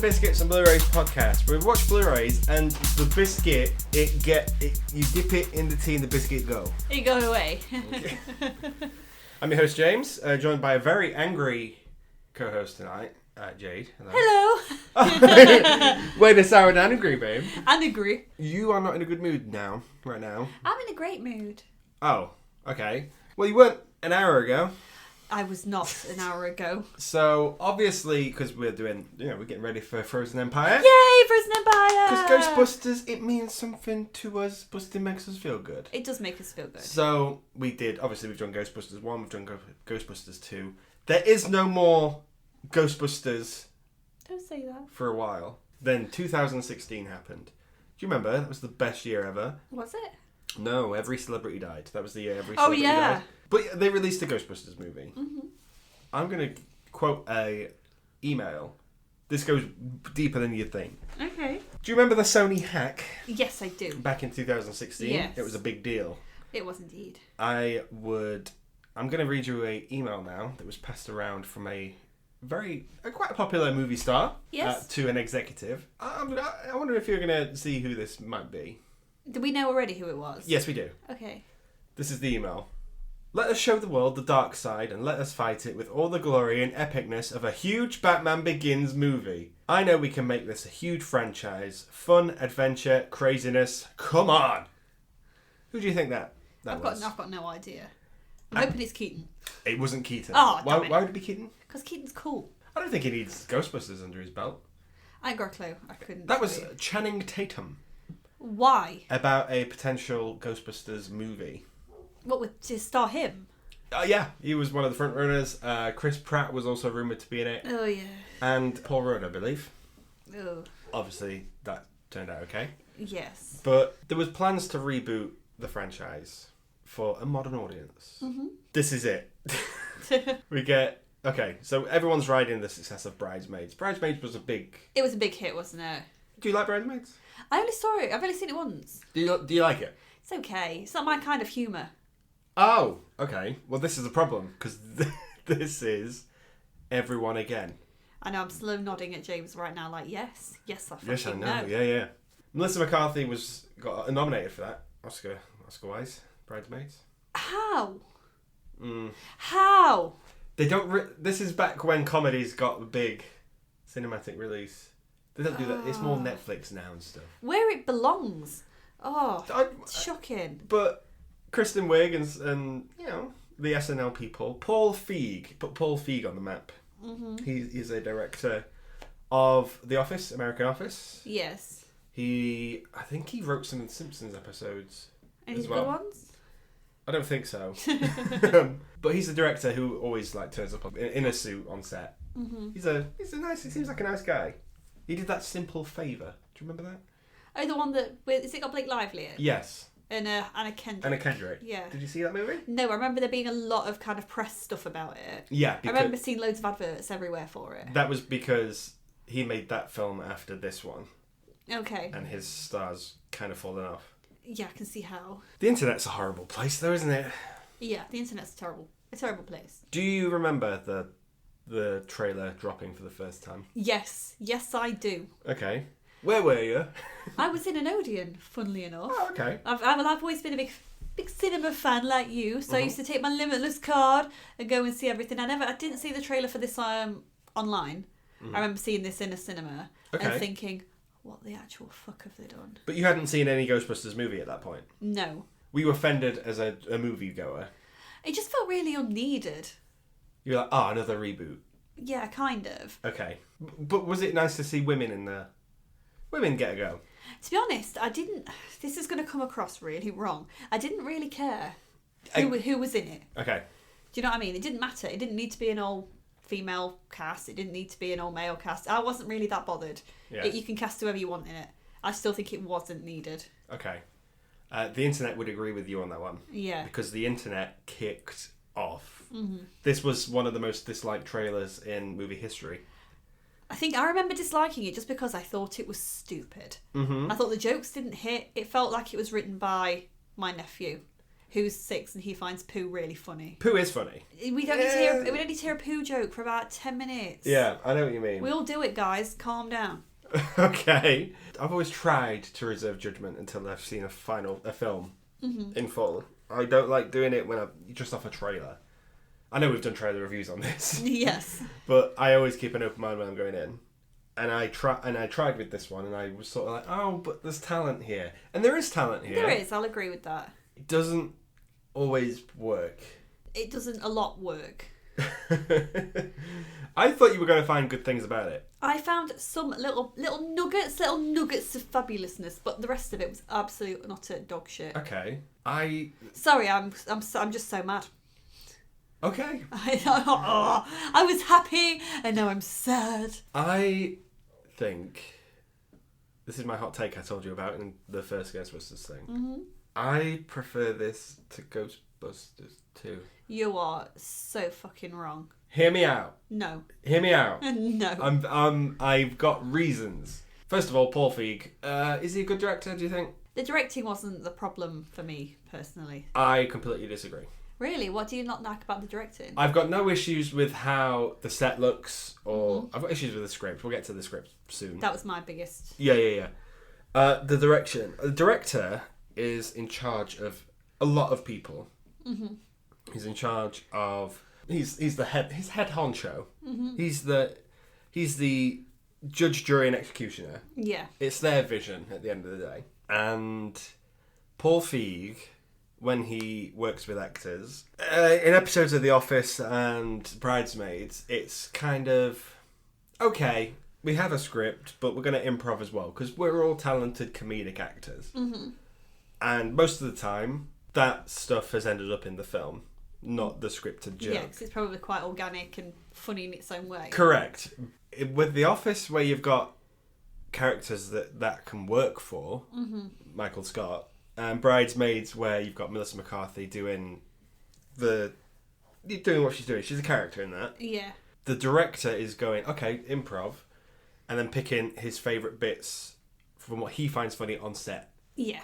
Biscuits and Blurays podcast. We watch Blu-rays and the biscuit, you dip it in the tea and the biscuit go. It goes away. Okay. I'm your host James, joined by a very angry co-host tonight, Jade. Hello. Wait a sour and angry, babe. And agree. You are not in a good mood right now. I'm in a great mood. Oh, okay. Well, you weren't an hour ago. I was not an hour ago. So, obviously, because we're getting ready for Frozen Empire. Yay, Frozen Empire! Because Ghostbusters, it means something to us, but it makes us feel good. It does make us feel good. So, we've done Ghostbusters 1, we've done Ghostbusters 2. There is no more Ghostbusters. Don't say that. For a while. Then 2016 happened. Do you remember? That was the best year ever. Was it? No, every celebrity died. That was the year every celebrity died. But they released a Ghostbusters movie. Mm-hmm. I'm going to quote a email. This goes deeper than you'd think. Okay. Do you remember the Sony hack? Yes, I do. Back in 2016? Yes. It was a big deal. It was indeed. I'm going to read you an email now that was passed around from a quite popular movie star. Yes. To an executive. I wonder if you're going to see who this might be. Do we know already who it was? Yes, we do. Okay. This is the email. Let us show the world the dark side and let us fight it with all the glory and epicness of a huge Batman Begins movie. I know we can make this a huge franchise. Fun, adventure, craziness. Come on! Who do you think that was? I've got no idea. I'm hoping it's Keaton. It wasn't Keaton. Oh, damn it. Why would it be Keaton? Because Keaton's cool. I don't think he needs Ghostbusters under his belt. I ain't got a clue. I couldn't. That was Channing Tatum. Why? About a potential Ghostbusters movie. What, would to star him? Yeah, he was one of the front runners. Chris Pratt was also rumoured to be in it. Oh, yeah. And Paul Rudd, I believe. Oh. Obviously, that turned out okay. Yes. But there was plans to reboot the franchise for a modern audience. Mm-hmm. This is it. Okay, so everyone's riding the success of Bridesmaids. Bridesmaids was a big... It was a big hit, wasn't it? Do you like Bridesmaids? I only saw it. I've only seen it once. Do you like it? It's okay. It's not my kind of humour. Oh, okay. Well, this is a problem, because this is everyone again. I know, I'm slow nodding at James right now, like, yes, I fucking know. know. Yeah. Melissa McCarthy got nominated for that, Oscar-wise, Bridesmaids. How? How? They don't... This is back when comedies got a big cinematic release. They don't do that. It's more Netflix now and stuff. Where it belongs. Oh, it's shocking. But Kristen Wiig and the SNL people, Paul Feig, put Paul Feig on the map. Mm-hmm. He's a director of The Office, American Office. Yes. I think he wrote some of the Simpsons episodes. Any as well. good ones? I don't think so. But he's the director who always turns up in a suit on set. Mm-hmm. He seems like a nice guy. He did that Simple Favour. Do you remember that? Oh, the one is it got Blake Lively in? Yes. And Anna Kendrick. Anna Kendrick. Yeah. Did you see that movie? No, I remember there being a lot of kind of press stuff about it. Yeah. I remember seeing loads of adverts everywhere for it. That was because he made that film after this one. Okay. And his stars kind of fallen off. Yeah, I can see how. The internet's a horrible place though, isn't it? Yeah, the internet's a terrible place. Do you remember the trailer dropping for the first time? Yes, I do. Okay. Where were you? I was in an Odeon, funnily enough. Oh, okay. I've always been a big cinema fan like you, so I used to take my Limitless card and go and see everything. I didn't see the trailer for this online. Mm-hmm. I remember seeing this in a cinema and thinking, what the actual fuck have they done? But you hadn't seen any Ghostbusters movie at that point? No. Were you offended as a movie goer? It just felt really unneeded. You were like, another reboot? Yeah, kind of. Okay. But was it nice to see women in there? Women get a go. To be honest, I didn't... This is going to come across really wrong. I didn't really care who was in it. Okay. Do you know what I mean? It didn't matter. It didn't need to be an all-female cast. It didn't need to be an all-male cast. I wasn't really that bothered. Yeah. You can cast whoever you want in it. I still think it wasn't needed. Okay. The internet would agree with you on that one. Yeah. Because the internet kicked off. Mm-hmm. This was one of the most disliked trailers in movie history. I remember disliking it just because I thought it was stupid. Mm-hmm. I thought the jokes didn't hit. It felt like it was written by my nephew. who's 6 and he finds Pooh really funny. Pooh is funny. We don't need to hear a Pooh joke for about 10 minutes. Yeah, I know what you mean. We all do it, guys. Calm down. Okay. I've always tried to reserve judgment until I've seen a film in full. I don't like doing it when I'm just off a trailer. I know we've done trailer reviews on this. Yes. But I always keep an open mind when I'm going in. And I tried with this one, and I was sort of like, oh, but there's talent here. And there is talent here. There is, I'll agree with that. It doesn't always work. It doesn't a lot work. I thought you were going to find good things about it. I found some little nuggets of fabulousness, but the rest of it was absolute and utter dog shit. Okay. Sorry, I'm just so mad. Okay. I was happy, and now I'm sad. I think this is my hot take I told you about in the first Ghostbusters thing. Mm-hmm. I prefer this to Ghostbusters 2. You are so fucking wrong. Hear me out. No. Hear me out. No. I've got reasons. First of all, Paul Feig. Is he a good director, do you think? The directing wasn't the problem for me, personally. I completely disagree. Really? What do you not like about the directing? I've got no issues with how the set looks, or I've got issues with the script. We'll get to the script soon. That was my biggest. Yeah. The direction. The director is in charge of a lot of people. Mm-hmm. He's in charge of. He's the head. His head honcho. Mm-hmm. He's the judge, jury, and executioner. Yeah. It's their vision at the end of the day. And Paul Feig, when he works with actors, in episodes of The Office and Bridesmaids, it's kind of, okay, we have a script, but we're going to improv as well, because we're all talented comedic actors. Mm-hmm. And most of the time, that stuff has ended up in the film, not the scripted joke. Yeah, because it's probably quite organic and funny in its own way. Correct. With The Office, where you've got characters that can work for, Michael Scott, and Bridesmaids, where you've got Melissa McCarthy doing what she's doing. She's a character in that. Yeah. The director is going, okay, improv, and then picking his favourite bits from what he finds funny on set. Yeah.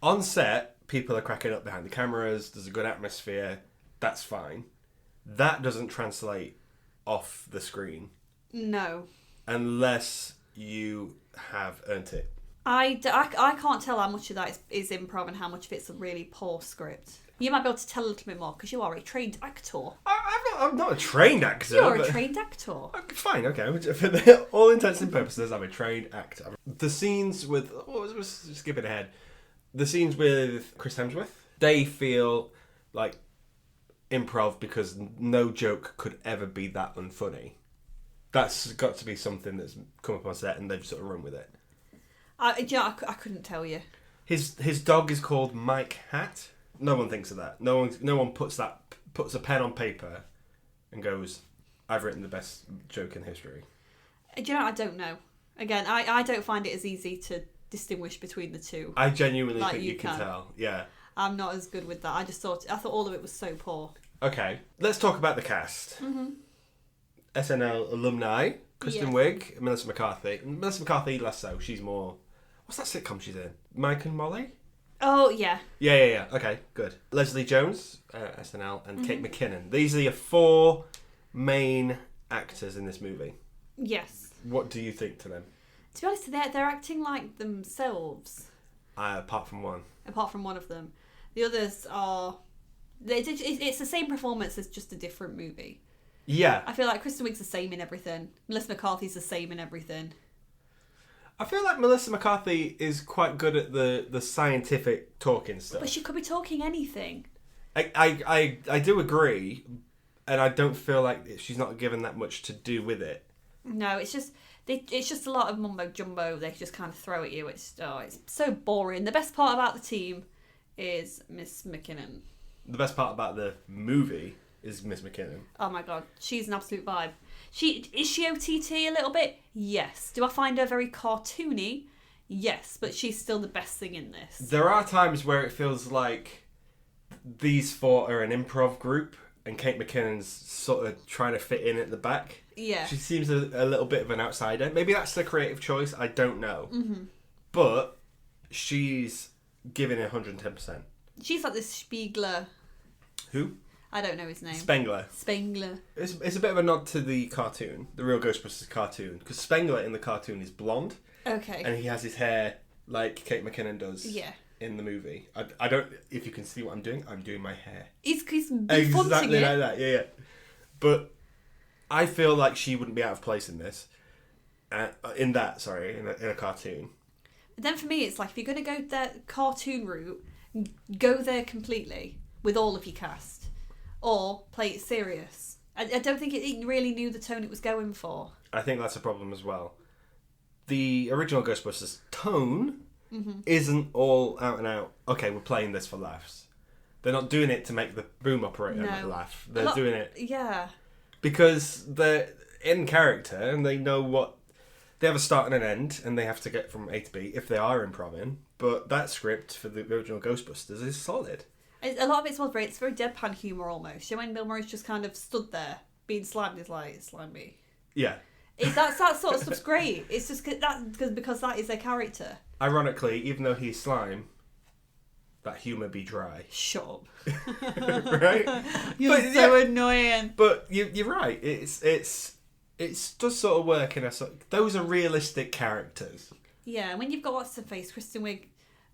On set, people are cracking up behind the cameras. There's a good atmosphere. That's fine. That doesn't translate off the screen. No. Unless you have earned it. I can't tell how much of that is improv and how much of it's a really poor script. You might be able to tell a little bit more because you are a trained actor. I'm not a trained actor. You're a trained actor. Fine, okay. For all intents and purposes, I'm a trained actor. The scenes with... skipping ahead. The scenes with Chris Hemsworth, they feel like improv because no joke could ever be that unfunny. That's got to be something that's come up on set and they've sort of run with it. I couldn't tell you. His dog is called Mike Hat. No one thinks of that. No one puts a pen on paper and goes, I've written the best joke in history. Do you know, I don't know. Again, I don't find it as easy to distinguish between the two. I genuinely think you can tell. Yeah. I'm not as good with that. I thought all of it was so poor. Okay. Let's talk about the cast. Mm-hmm. SNL alumni, Kristen Wiig, Melissa McCarthy. Melissa McCarthy, less so. She's more... What's that sitcom she's in? Mike and Molly? Oh, yeah. Yeah. Okay, good. Leslie Jones, SNL, and Kate McKinnon. These are your 4 main actors in this movie. Yes. What do you think to them? To be honest, they're acting like themselves. Apart from one. Apart from one of them. The others are... It's the same performance as just a different movie. Yeah. I feel like Kristen Wiig's the same in everything. Melissa McCarthy's the same in everything. I feel like Melissa McCarthy is quite good at the scientific talking stuff. But she could be talking anything. I do agree, and I don't feel like she's not given that much to do with it. No, it's just a lot of mumbo jumbo. They just kind of throw at you. It's so boring. The best part about the team is Miss McKinnon. The best part about the movie is Miss McKinnon. Oh my god, she's an absolute vibe. Is she OTT a little bit? Yes. Do I find her very cartoony? Yes, but she's still the best thing in this. There are times where it feels like these 4 are an improv group and Kate McKinnon's sort of trying to fit in at the back. Yeah. She seems a little bit of an outsider. Maybe that's the creative choice. I don't know. Mm-hmm. But she's giving it 110%. She's like this Spiegler. Who? I don't know his name. Spengler. It's a bit of a nod to the cartoon, the real Ghostbusters cartoon, because Spengler in the cartoon is blonde. Okay. And he has his hair like Kate McKinnon does. Yeah. In the movie. I don't... If you can see what I'm doing my hair. He's exactly like that, yeah. But I feel like she wouldn't be out of place in this. In a cartoon. But then for me, it's like, if you're going to go that cartoon route, go there completely with all of your cast. Or play it serious. I don't think it really knew the tone it was going for. I think that's a problem as well. The original Ghostbusters tone... isn't all out and out, okay, we're playing this for laughs. They're not doing it to make the boom operator laugh. They're doing it because they're in character and they know what... They have a start and an end and they have to get from A to B if they are improving. But that script for the original Ghostbusters is solid. A lot of it's very deadpan humour almost. You know, when Bill Murray's just kind of stood there being slimed, is like, slimy. Yeah. That sort of stuff's great. It's just because that is their character. Ironically, even though he's slime, that humour be dry. Shut up. Right? You're so annoying. But you're right. It does sort of work in a... Those are realistic characters. Yeah, when you've got what's her face, Kristen Wiig,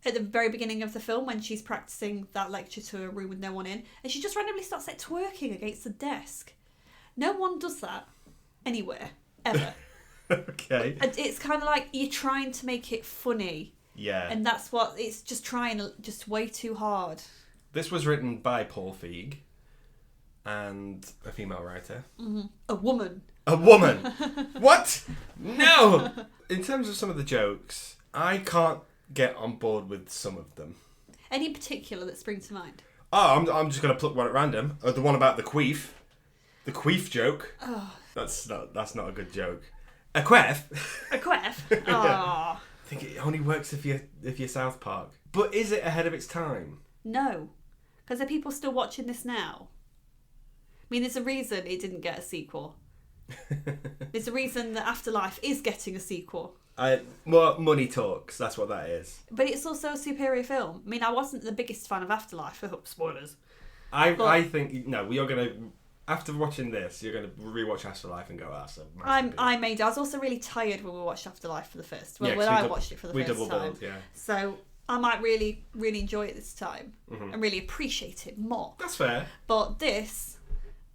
at the very beginning of the film when she's practicing that lecture to a room with no one in, and she just randomly starts like twerking against the desk. No one does that anywhere, ever. Okay. And it's kind of like you're trying to make it funny. Yeah. And that's what it's just trying just way too hard. This was written by Paul Feig and a female writer. Mm-hmm. A woman. A woman. What? No. In terms of some of the jokes, I can't get on board with some of them. Any particular that spring to mind? Oh, I'm just going to pluck one at random. The one about the queef. The queef joke. Oh. That's not a good joke. A queef? A queef? Oh. Yeah. I think it only works if you're South Park. But is it ahead of its time? No. Because are people still watching this now? I mean, there's a reason it didn't get a sequel. There's a reason that Afterlife is getting a sequel. Well, money talks. That's what that is. But it's also a superior film. I mean, I wasn't the biggest fan of Afterlife. Spoilers. I think... No, we are going to... After watching this, you're going to rewatch Afterlife and go, that's a massive I was also really tired when we watched Afterlife for the first... Well, when I watched it for the first time. We double billed, yeah. So I might really, really enjoy it this time. Mm-hmm. And really appreciate it more. That's fair. But this...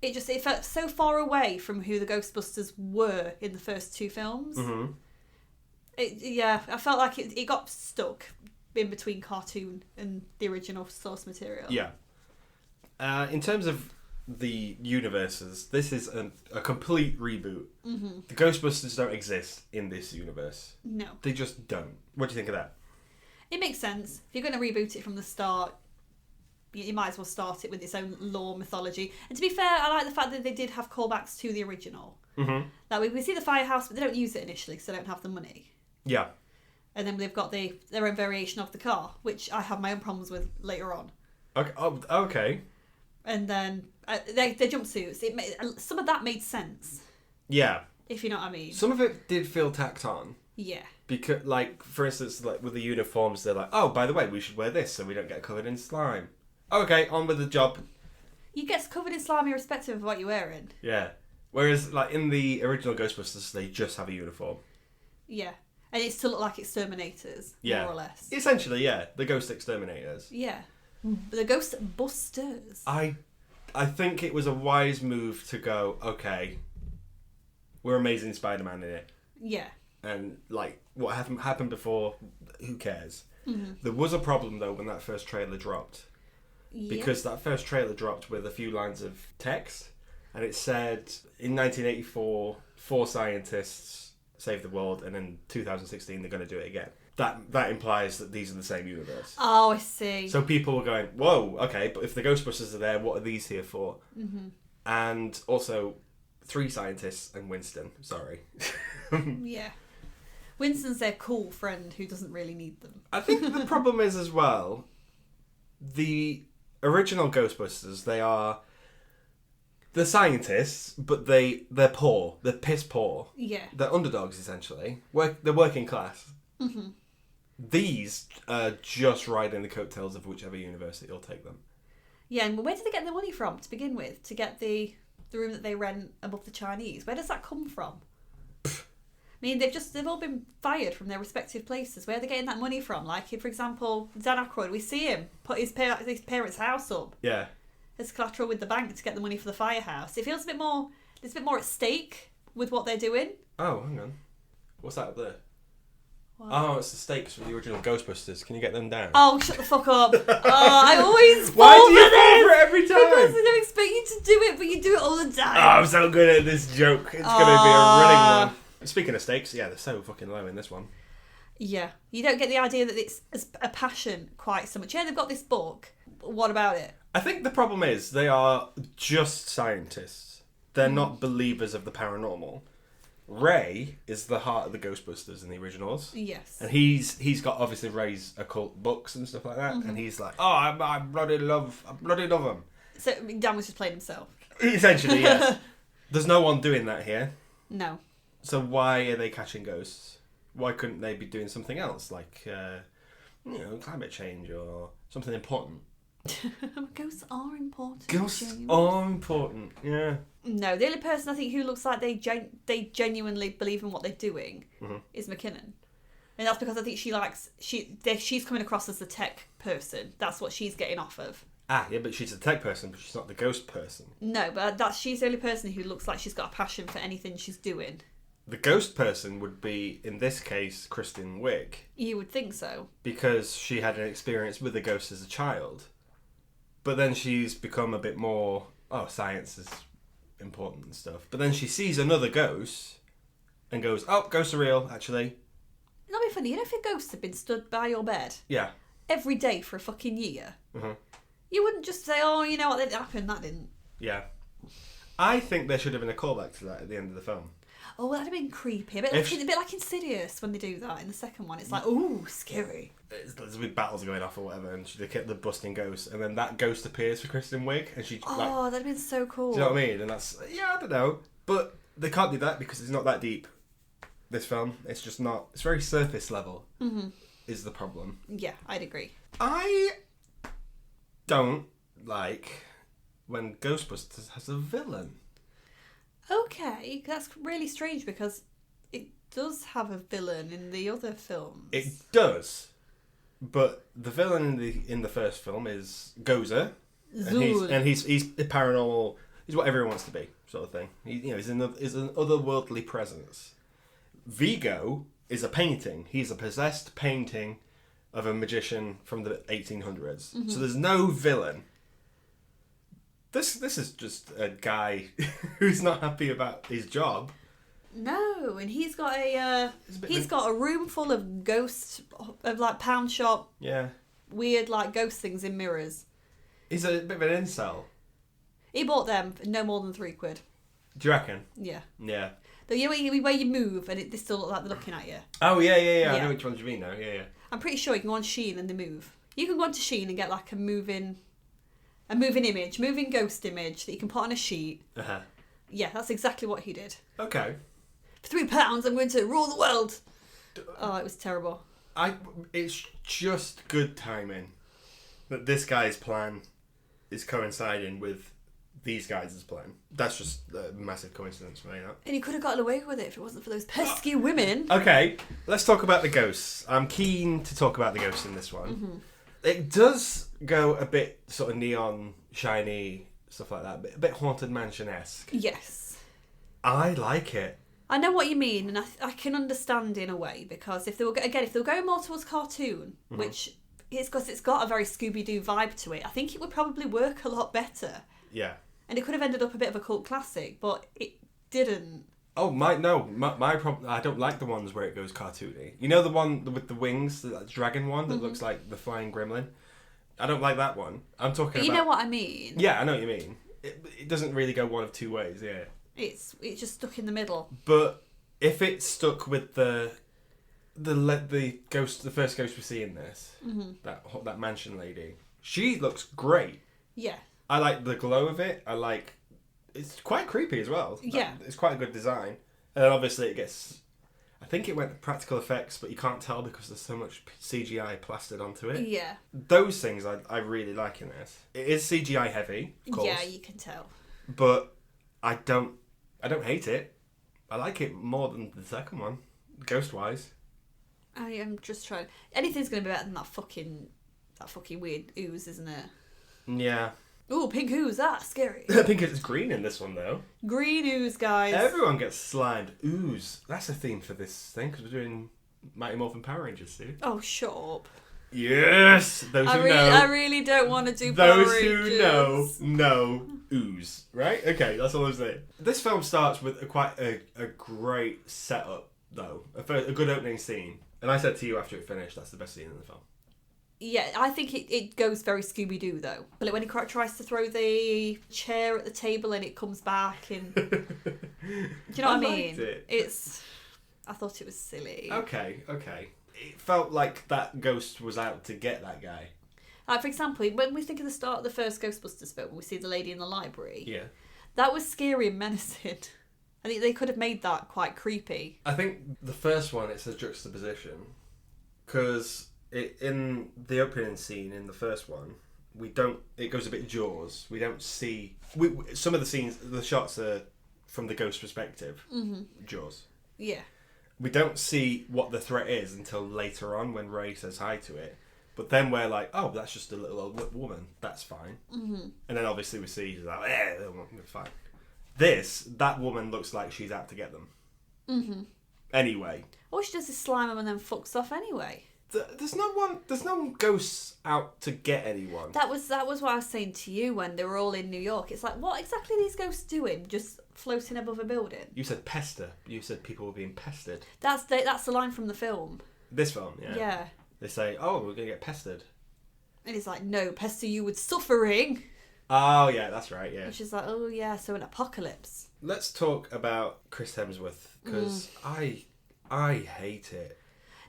It felt so far away from who the Ghostbusters were in the first two films. Mm-hmm. I felt like it got stuck in between cartoon and the original source material. Yeah. In terms of the universes, this is a complete reboot. Mm-hmm. The Ghostbusters don't exist in this universe. No. They just don't. What do you think of that? It makes sense. If you're going to reboot it from the start, you might as well start it with its own lore mythology. And to be fair, I like the fact that they did have callbacks to the original. Mm-hmm. Like we see the firehouse, but they don't use it initially because they don't have the money. Yeah. And then they've got their own variation of the car, which I have my own problems with later on. Okay. Oh, okay. And then their jumpsuits, some of that made sense. Yeah. If you know what I mean. Some of it did feel tacked on. Yeah. Because, like, for instance, like with the uniforms, they're like, oh, by the way, we should wear this so we don't get covered in slime. Okay, on with the job. You get covered in slime irrespective of what you're wearing. Yeah. Whereas, like, in the original Ghostbusters, they just have a uniform. Yeah. And it still look like exterminators, more or less. Essentially, yeah. The ghost exterminators. Yeah. The Ghostbusters. I think it was a wise move to go, okay, we're Amazing Spider-Man in it. Yeah. And, like, what happened before, who cares? Mm-hmm. There was a problem, though, when that first trailer dropped. Yeah. Because that first trailer dropped with a few lines of text, and it said, in 1984, 4 scientists saved the world, and in 2016 they're going to do it again. That implies that these are the same universe. Oh, I see. So people were going, whoa, okay, but if the Ghostbusters are there, what are these here for? Mm-hmm. And also, 3 scientists and Winston. Sorry. Yeah. Winston's their cool friend who doesn't really need them. I think the problem is as well, the original Ghostbusters, they're scientists, but they're poor. They're piss poor. Yeah. They're underdogs, essentially. They're working class. Mm-hmm. These are just riding the coattails of whichever university will take them. Yeah, and where did they get the money from to begin with? To get the room that they rent above the Chinese? Where does that come from? I mean, they've all been fired from their respective places. Where are they getting that money from? Like, if, for example, Dan Aykroyd, we see him put his parents' house up. Yeah. As collateral with the bank to get the money for the firehouse. It feels there's a bit more at stake with what they're doing. Oh, hang on. What's that up there? What? Oh, it's the stakes from the original Ghostbusters. Can you get them down? Oh, shut the fuck up. I always fall Why do you for this! fall for it every time? Because I don't expect you to do it, but you do it all the time. Oh, I'm so good at this joke. It's going to be a running one. Speaking of stakes, yeah, they're so fucking low in this one. Yeah. You don't get the idea that it's a passion quite so much. Yeah, they've got this book. But what about it? I think the problem is they are just scientists. They're not believers of the paranormal. Ray is the heart of the Ghostbusters in the originals. Yes. And he's got obviously Ray's occult books and stuff like that. And he's like, oh, I bloody love them. So Dan was just playing himself. Essentially, yes. There's no one doing that here. No. So why are they catching ghosts? Why couldn't they be doing something else, like climate change or something important? Ghosts are important. Ghosts are important. Yeah. No, the only person I think who looks like they genuinely believe in what they're doing is McKinnon, and that's because I think she's coming across as the tech person. That's what she's getting off of. Ah, yeah, but she's a tech person, but she's not the ghost person. No, but she's the only person who looks like she's got a passion for anything she's doing. The ghost person would be, in this case, Kristen Wiig. You would think so. Because she had an experience with the ghost as a child. But then she's become a bit more, science is important and stuff. But then she sees another ghost and goes, oh, ghosts are real, actually. That'd be funny. You know if your ghosts had been stood by your bed? Yeah. Every day for a fucking year? You wouldn't just say, oh, you know what, that happened, that didn't. Yeah. I think there should have been a callback to that at the end of the film. Oh, that'd have been creepy. A bit like Insidious when they do that in the second one. It's like, ooh, scary. There's big battles going off or whatever, and they get the busting ghost, and then that ghost appears for Kristen Wiig, and she. Oh, that'd have been so cool. Do you know what I mean? And that's I don't know, but they can't do that because it's not that deep. This film, it's just not. It's very surface level. Is the problem? Yeah, I'd agree. I don't like when Ghostbusters has a villain. Okay, that's really strange because it does have a villain in the other films. It does, but the villain in the first film is Gozer, and he's paranormal. He's what everyone wants to be, sort of thing. He's an otherworldly presence. Vigo is a painting. He's a possessed painting of a magician from the 1800s. So there's no villain. This is just a guy who's not happy about his job. No, and he's got a room full of ghosts of like pound shop. Yeah. Weird like ghost things in mirrors. He's a bit of an incel. He bought them for no more than £3. Do you reckon? Yeah. Yeah. The where you move and they still look like they're looking at you. Oh yeah. I know which ones you mean now. Yeah. I'm pretty sure you can go on Shein and they move. You can go onto Shein and get like a moving ghost image that you can put on a sheet. Yeah, that's exactly what he did. Okay. For £3, I'm going to rule the world. Oh, it was terrible. It's just good timing that this guy's plan is coinciding with these guys' plan. That's just a massive coincidence for me. That. And he could have gotten away with it if it wasn't for those pesky women. Okay, let's talk about the ghosts. I'm keen to talk about the ghosts in this one. It does go a bit sort of neon, shiny, stuff like that. A bit Haunted Mansion-esque. Yes. I like it. I know what you mean, and I can understand in a way, because if they were going more towards cartoon, which is because it's got a very Scooby-Doo vibe to it, I think it would probably work a lot better. Yeah. And it could have ended up a bit of a cult classic, but it didn't. Oh, my problem... I don't like the ones where it goes cartoony. You know the one with the wings, the dragon one that looks like the flying gremlin? I don't like that one. I'm talking about... You know what I mean? Yeah, I know what you mean. It doesn't really go one of two ways, yeah. It's just stuck in the middle. But if it's stuck with the ghost, the first ghost we see in this, that mansion lady, she looks great. Yeah. I like the glow of it. It's quite creepy as well. Yeah. It's quite a good design. And then obviously it gets... I think it went practical effects, but you can't tell because there's so much CGI plastered onto it. Yeah. Those things I really like in this. It is CGI heavy, of course. Yeah, you can tell. But I don't hate it. I like it more than the second one, ghost-wise. I am just trying. Anything's going to be better than that fucking weird ooze, isn't it? Yeah. Ooh, pink ooze, that's scary. I think it's green in this one, though. Green ooze, guys. Everyone gets slimed. Ooze. That's a theme for this thing, because we're doing Mighty Morphin Power Rangers, too. Oh, shut up. Yes! Those who know. I really don't want to do Power Rangers. Those who know ooze. Right? Okay, that's all I'm saying. This film starts with quite a great setup, though. A good opening scene. And I said to you after it finished, that's the best scene in the film. Yeah, I think it goes very Scooby-Doo, though. But like when he tries to throw the chair at the table and it comes back and... Do you know what I mean? I thought it was silly. Okay. It felt like that ghost was out to get that guy. Like, for example, when we think of the start of the first Ghostbusters film, we see the lady in the library. Yeah. That was scary and menacing. I think they could have made that quite creepy. I think the first one, it's a juxtaposition. Because... in the opening scene in the first one, it goes a bit Jaws. We don't see... some of the scenes, the shots are from the ghost perspective. Mm-hmm. Jaws. Yeah. We don't see what the threat is until later on when Ray says hi to it. But then we're like, oh, that's just a little old woman. That's fine. Mm-hmm. And then obviously we see, she's like, it's fine. That woman looks like she's out to get them. Mm-hmm. Anyway. All she does is slime them and then fucks off anyway. There's no ghosts out to get anyone. That was what I was saying to you when they were all in New York. It's like, what exactly are these ghosts doing? Just floating above a building? You said pester. You said people were being pestered. That's the line from the film. This film, yeah. Yeah. They say, oh, we're going to get pestered. And he's like, no, pester you with suffering. Oh, yeah, that's right, yeah. And she's like, oh, yeah, so an apocalypse. Let's talk about Chris Hemsworth, because I hate it.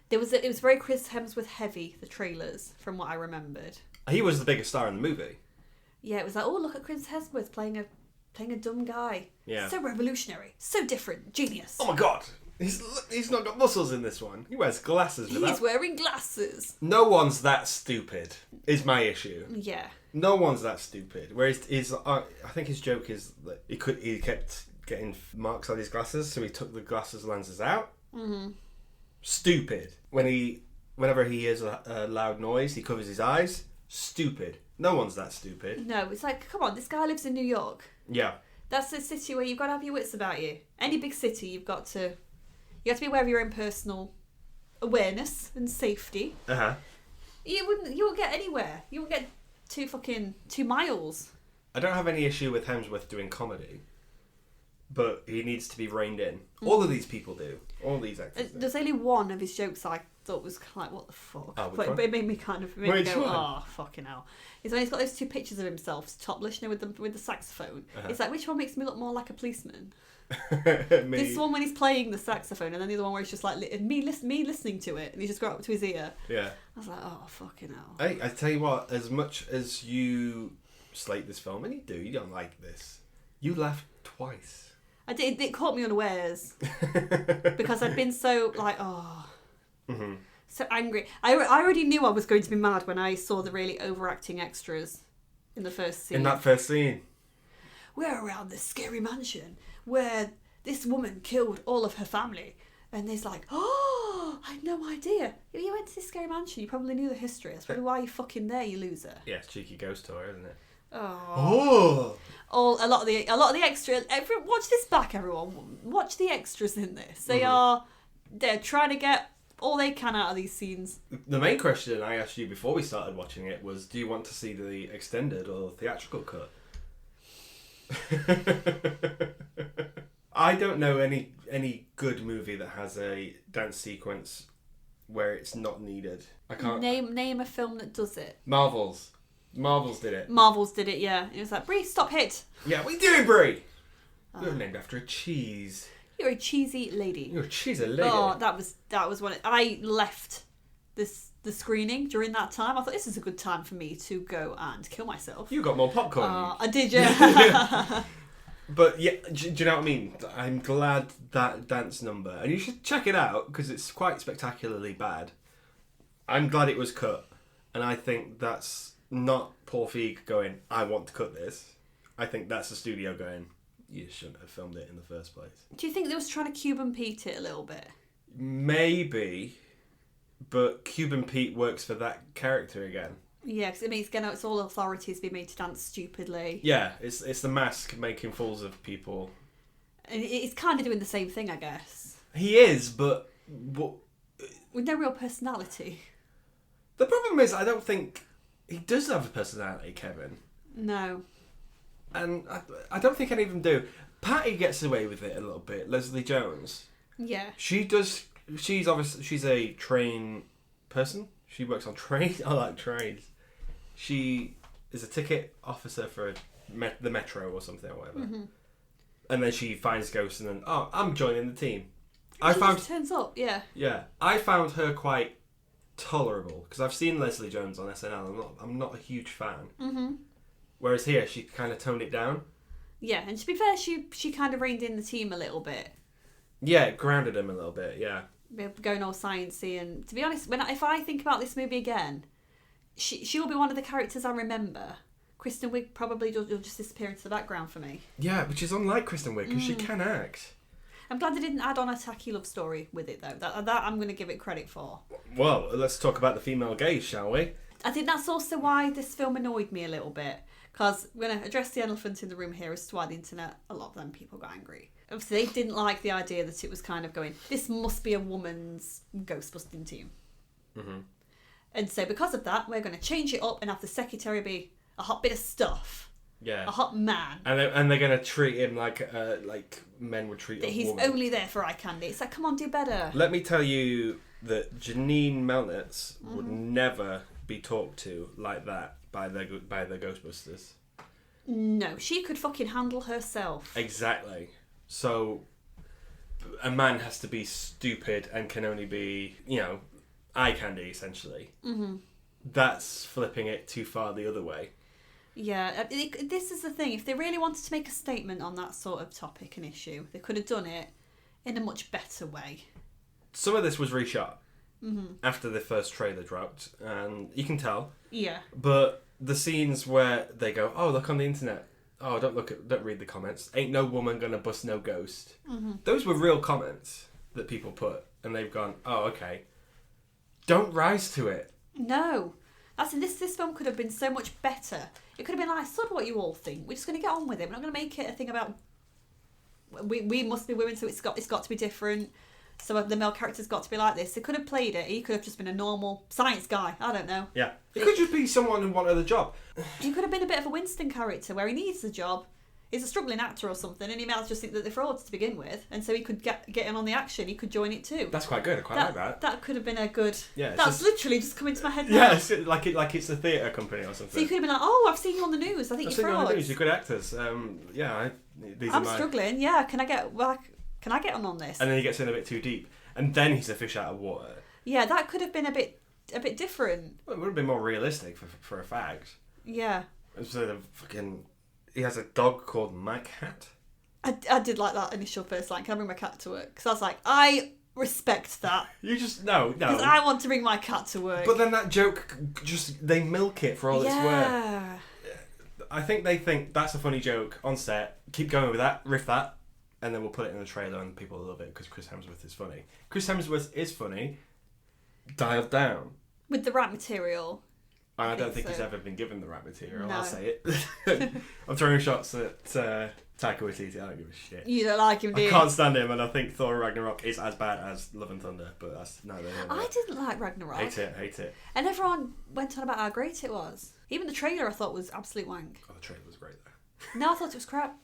It was very Chris Hemsworth heavy, the trailers, from what I remembered. He was the biggest star in the movie. Yeah, it was like, oh, look at Chris Hemsworth playing a dumb guy. Yeah. So revolutionary, so different, genius. Oh my god, he's not got muscles in this one. He wears glasses. He's wearing glasses. No one's that stupid, is my issue. Yeah. No one's that stupid. Whereas I think his joke is that he kept getting marks on his glasses, so he took the glasses lenses out. Mm-hmm. Stupid. Whenever he hears a loud noise, he covers his eyes. Stupid. No one's that stupid. No, it's like, come on, this guy lives in New York. Yeah. That's a city where you've got to have your wits about you. Any big city, you have to be aware of your own personal awareness and safety. Uh-huh. You won't get anywhere. You won't get 2 miles. I don't have any issue with Hemsworth doing comedy, but he needs to be reined in. All of these people do. All these actors do. There's only one of his jokes I thought was kind of like, what the fuck? Oh, but it made me kind of go, one? oh, fucking hell. It's when he's got those 2 pictures of himself topless, with the saxophone. Uh-huh. It's like, which one makes me look more like a policeman? Me. This one when he's playing the saxophone, and then the other one where he's just like me listening to it, and he just got up to his ear. Yeah. I was like, oh, fucking hell. I tell you what, as much as you slate this film, and you don't like this, you laughed twice. I did. It caught me unawares because I'd been so like, so angry. I already knew I was going to be mad when I saw the really overacting extras in the first scene. In that first scene, we're around this scary mansion where this woman killed all of her family, and there's like, oh, I had no idea. If you went to this scary mansion, you probably knew the history. That's probably why you're fucking there, you loser. Yeah, it's cheeky ghost tour, isn't it? Oh. A lot of the extras. Watch this back, everyone. Watch the extras in this. They're trying to get all they can out of these scenes. The main question I asked you before we started watching it was, do you want to see the extended or theatrical cut? I don't know any good movie that has a dance sequence where it's not needed. I can't name a film that does it. Marvels did it. Marvels did it, yeah. It was like, Brie, stop it. Yeah, what are you doing, Brie? You're named after a cheese. You're a cheesy lady. You're a cheesy lady. Oh, that was one. I left the screening during that time. I thought this is a good time for me to go and kill myself. You got more popcorn. I did, yeah. But yeah, do you know what I mean? I'm glad that dance number, and you should check it out because it's quite spectacularly bad. I'm glad it was cut, and I think that's not Paul Feig going, I want to cut this. I think that's the studio going, you shouldn't have filmed it in the first place. Do you think they was trying to Cuban Pete it a little bit? Maybe, but Cuban Pete works for that character again. Yeah, because it means it's all authorities being made to dance stupidly. Yeah, it's the mask making fools of people. And it's kind of doing the same thing, I guess. He is, but with no real personality. The problem is, I don't think he does have a personality, Kevin. No. And I don't think any of them do. Patty gets away with it a little bit. Leslie Jones. Yeah. She does. She's a train person. She works on trains. I like trains. She is a ticket officer for the metro or something or whatever. Mm-hmm. And then she finds ghosts and then, I'm joining the team. She just turns up, yeah. Yeah. I found her quite tolerable because I've seen Leslie Jones on SNL. I'm not a huge fan. Mm-hmm. Whereas here, she kind of toned it down. Yeah, and to be fair, she kind of reined in the team a little bit. Yeah, it grounded him a little bit, yeah. Going all sciencey, and to be honest, if I think about this movie again, she will be one of the characters I remember. Kristen Wiig probably will just disappear into the background for me. Yeah, which is unlike Kristen Wiig because she can act. I'm glad they didn't add on a tacky love story with it though. That I'm going to give it credit for. Well, let's talk about the female gaze, shall we? I think that's also why this film annoyed me a little bit. Because we're going to address the elephant in the room here as to why the internet, a lot of them people got angry. Obviously, they didn't like the idea that it was kind of going, this must be a woman's Ghostbusting team. Mm-hmm. And so because of that, we're going to change it up and have the secretary be a hot bit of stuff. Yeah. A hot man. And they're going to treat him like men would treat a he's woman. only there for eye candy. It's like, come on, do better. Let me tell you that Janine Melnitz would never be talked to like that by the Ghostbusters. No, she could fucking handle herself. Exactly. So a man has to be stupid and can only be, eye candy, essentially. Mm-hmm. That's flipping it too far the other way. Yeah, this is the thing. If they really wanted to make a statement on that sort of topic and issue, they could have done it in a much better way. Some of this was reshot after the first trailer dropped, and you can tell. Yeah. But the scenes where they go, look on the internet. Don't read the comments. Ain't no woman gonna bust no ghost. Mm-hmm. Those were real comments that people put, and they've gone, okay. Don't rise to it. No. This film could have been so much better. It could have been like, sod what you all think. We're just going to get on with it. We're not going to make it a thing about we must be women, so it's got to be different. So the male character's got to be like this. They could have played it. He could have just been a normal science guy. I don't know. Yeah. It could just be someone who wanted the job. He could have been a bit of a Winston character where he needs the job. He's a struggling actor or something, and he might just think that they're frauds to begin with, and so he could get in on the action. He could join it too. That's quite good. I quite like that. That could have been a good. Yeah. That's literally just come into my head now. Yeah, it's like it's a theatre company or something. So you could have been like, I've seen you on the news. I think you're frauds. On the news. You're good actors. I'm struggling. Yeah, can I get on this? And then he gets in a bit too deep, and then he's a fish out of water. Yeah, that could have been a bit different. Well, it would have been more realistic for a fact. Yeah. Instead of fucking. He has a dog called Mike Hat. I did like that initial first line. Can I bring my cat to work? Because I was like, I respect that. You just no. Because I want to bring my cat to work. But then that joke, they milk it for all it's worth. I think they think that's a funny joke on set. Keep going with that, riff that, and then we'll put it in the trailer and people will love it because Chris Hemsworth is funny. Chris Hemsworth is funny. Dialed down with the right material. I don't think he's ever been given the right material. No. I'll say it. I'm throwing shots at Taika Waititi. I don't give a shit. You don't like him, do you? I can't stand him, and I think Thor Ragnarok is as bad as Love and Thunder, but that's neither here nor there. I didn't like Ragnarok. Hate it. And everyone went on about how great it was. Even the trailer I thought was absolute wank. Oh, the trailer was great though. No, I thought it was crap.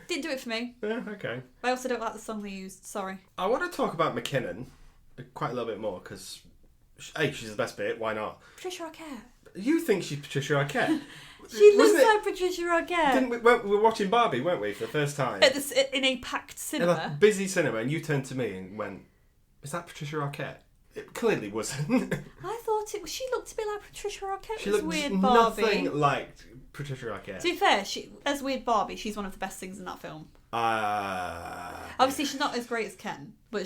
Didn't do it for me. Yeah, okay. I also don't like the song they used. Sorry. I want to talk about McKinnon quite a little bit more because, she's the best bit. Why not? Patricia Arquette. You think she's Patricia Arquette? She looks like Patricia Arquette. We were watching Barbie, weren't we, for the first time? In a packed cinema. In a busy cinema, and you turned to me and went, "Is that Patricia Arquette?" It clearly wasn't. I thought it was. She looked a bit like Patricia Arquette. She looked looked weird Barbie. Nothing like Patricia Arquette. To be fair, as Weird Barbie, she's one of the best things in that film. Obviously, she's not as great as Ken, but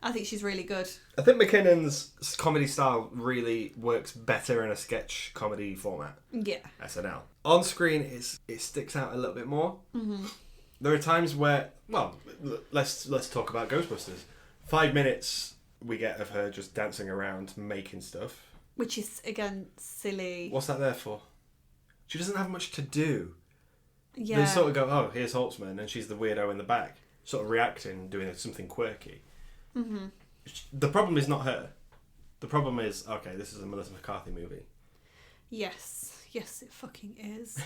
I think she's really good. I think McKinnon's comedy style really works better in a sketch comedy format. Yeah. SNL. On screen, it sticks out a little bit more. Mm-hmm. There are times where, well, let's talk about Ghostbusters. 5 minutes we get of her just dancing around making stuff. Which is, again, silly. What's that there for? She doesn't have much to do. Yeah. They sort of go, oh, here's Holtzman, and she's the weirdo in the back, sort of reacting, doing something quirky. Mm-hmm. The problem is not her. The problem is, okay, this is a Melissa McCarthy movie. Yes, it fucking is.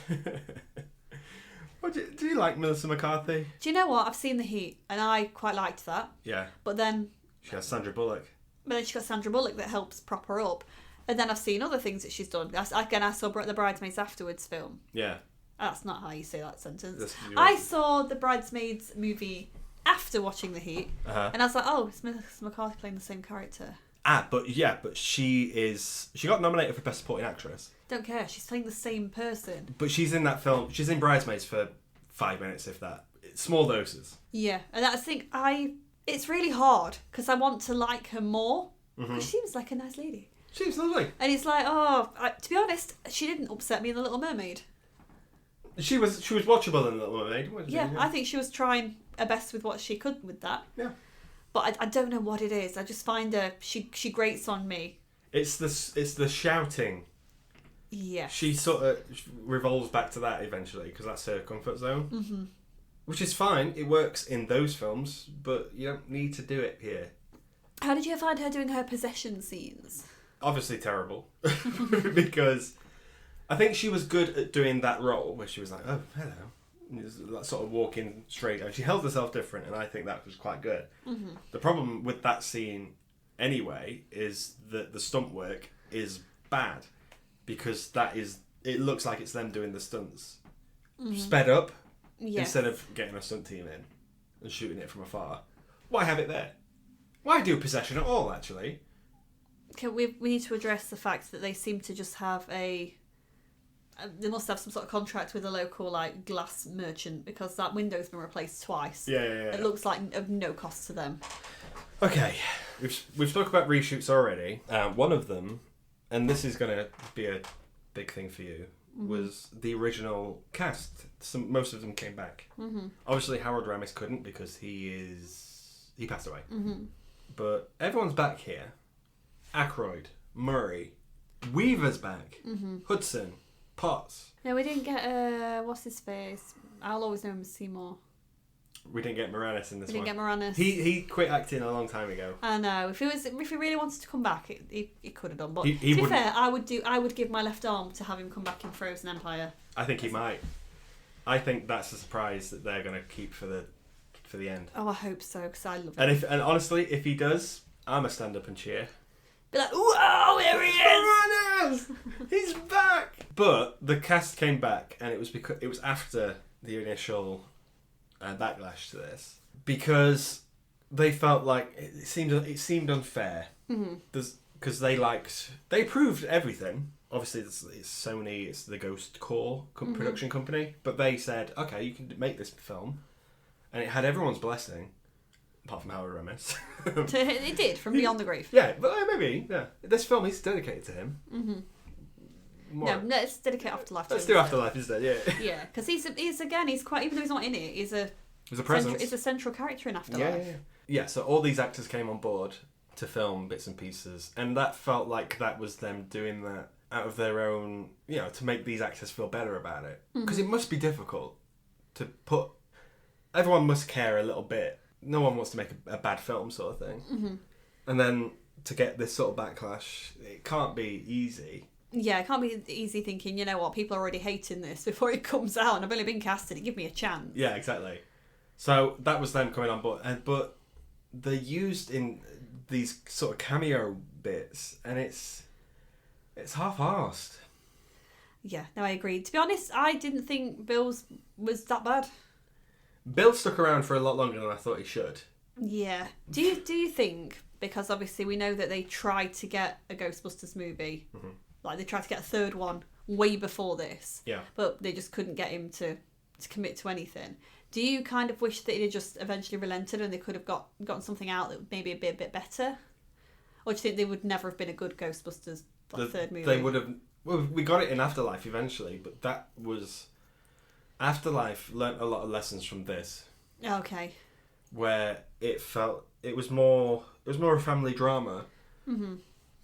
Do you like Melissa McCarthy? Do you know what? I've seen The Heat, and I quite liked that. Yeah. But then... She has Sandra Bullock. But then she got Sandra Bullock that helps prop her up. And then I've seen other things that she's done. I saw the Bridesmaids Afterwards film. Yeah. That's not how you say that sentence. I saw the Bridesmaids movie after watching The Heat, and I was like, oh, it's Melissa McCarthy playing the same character. But she got nominated for Best Supporting Actress. Don't care, she's playing the same person. But she's in that film, she's in Bridesmaids for 5 minutes, if that. Small doses. Yeah, and I think it's really hard, because I want to like her more, because she seems like a nice lady. She's lovely. And it's like, to be honest, she didn't upset me in The Little Mermaid. She was watchable in The Little Mermaid, wasn't she? Yeah, I think she was trying her best with what she could with that. Yeah. But I don't know what it is. I just find her, she grates on me. It's the shouting. Yeah. She sort of revolves back to that eventually, because that's her comfort zone. Mm-hmm. Which is fine. It works in those films, but you don't need to do it here. How did you find her doing her possession scenes? Obviously terrible. Because I think she was good at doing that role, where she was like, oh, hello. And sort of walking straight. And she held herself different, and I think that was quite good. Mm-hmm. The problem with that scene, anyway, is that the stunt work is bad. Because it looks like it's them doing the stunts. Mm-hmm. Sped up, instead of getting a stunt team in and shooting it from afar. Why have it there? Why do possession at all, actually? Okay, we need to address the fact that they seem to just have they must have some sort of contract with a local glass merchant, because that window's been replaced twice. Yeah. It looks like of no cost to them. Okay, we've spoke about reshoots already. One of them, and this is going to be a big thing for you, was the original cast. Most of them came back. Mm-hmm. Obviously, Harold Ramis couldn't because he passed away. Mm-hmm. But everyone's back here. Aykroyd, Murray, Weaver's back, Hudson, Potts. No, we didn't get what's his face? I'll always know him as Seymour. We didn't get Moranis in this one. We didn't get Moranis. He quit acting a long time ago. I know. If he really wanted to come back, he could have done. But to be fair, I would give my left arm to have him come back in Frozen Empire. I think he might. I think that's a surprise that they're going to keep for the end. Oh, I hope so, because I love him. And honestly, if he does, I'm gonna stand up and cheer. Be like, whoa, there he is! He's back! But the cast came back, and it was after the initial backlash to this, because they felt like it seemed unfair. Because they approved everything. Obviously, it's Sony, it's the Ghost Core production company, but they said, okay, you can make this film, and it had everyone's blessing. Apart from Howard Ramis. It did, from Beyond the Grave. Yeah, but maybe, yeah. This film is dedicated to him. Mm-hmm. No, let's dedicate Afterlife to him. Let's do Afterlife instead, yeah. Yeah, because he's quite, even though he's not in it, he's a presence. He's a central character in Afterlife. Yeah, so all these actors came on board to film bits and pieces, and that felt like that was them doing that out of their own, to make these actors feel better about it. Because it must be difficult to put... Everyone must care a little bit. No one wants to make a bad film sort of thing. Mm-hmm. And then to get this sort of backlash, it can't be easy. Yeah, it can't be easy thinking, you know what, people are already hating this before it comes out and I've only been casted, give me a chance. Yeah, exactly. So that was them coming on board. But they're used in these sort of cameo bits, and it's half-arsed. Yeah, no, I agree. To be honest, I didn't think Bill's was that bad. Bill stuck around for a lot longer than I thought he should. Yeah. Do you think, because obviously we know that they tried to get a Ghostbusters movie Like, they tried to get a third one way before this. Yeah. But they just couldn't get him to commit to anything. Do you kind of wish that he'd just eventually relented and they could have gotten something out that would maybe a bit better? Or do you think they would never have been a good Ghostbusters third movie? They would have... Well, we got it in Afterlife eventually, but that was... Afterlife learnt a lot of lessons from this. Okay. Where it was more a family drama. Mm-hmm.